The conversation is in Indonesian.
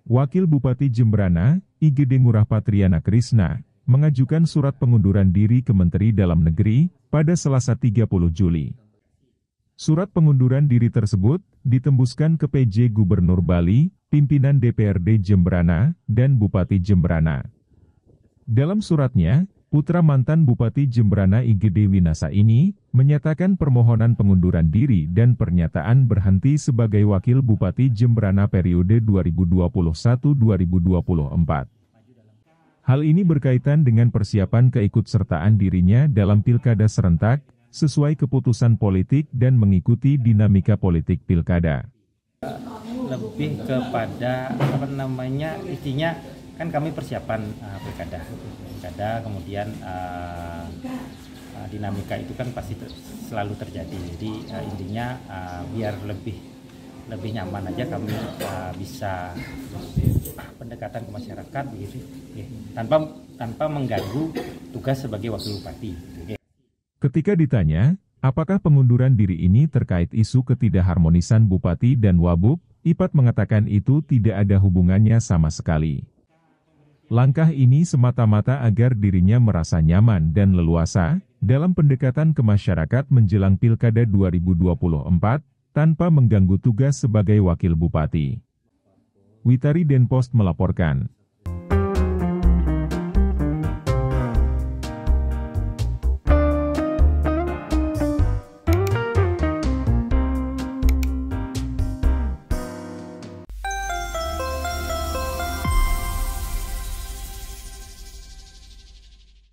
Wakil Bupati Jembrana, IGD Ngurah Patriana Krisna, mengajukan surat pengunduran diri ke Menteri Dalam Negeri pada Selasa 30 Juli. Surat pengunduran diri tersebut ditembuskan ke PJ Gubernur Bali, pimpinan DPRD Jembrana, dan Bupati Jembrana. Dalam suratnya, putra mantan Bupati Jembrana IGD Winasa ini menyatakan permohonan pengunduran diri dan pernyataan berhenti sebagai Wakil Bupati Jembrana periode 2021-2024. Hal ini berkaitan dengan persiapan keikutsertaan dirinya dalam pilkada serentak, sesuai keputusan politik dan mengikuti dinamika politik pilkada. Lebih kepada intinya kan kami persiapan pilkada, kemudian dinamika itu kan pasti selalu terjadi. Jadi intinya biar lebih nyaman aja kami bisa pendekatan ke masyarakat begitu, tanpa mengganggu tugas sebagai wakil bupati. Ketika ditanya, apakah pengunduran diri ini terkait isu ketidakharmonisan Bupati dan Wabub, Ipat mengatakan itu tidak ada hubungannya sama sekali. Langkah ini semata-mata agar dirinya merasa nyaman dan leluasa dalam pendekatan ke masyarakat menjelang Pilkada 2024 tanpa mengganggu tugas sebagai Wakil Bupati. Witari Denpost melaporkan.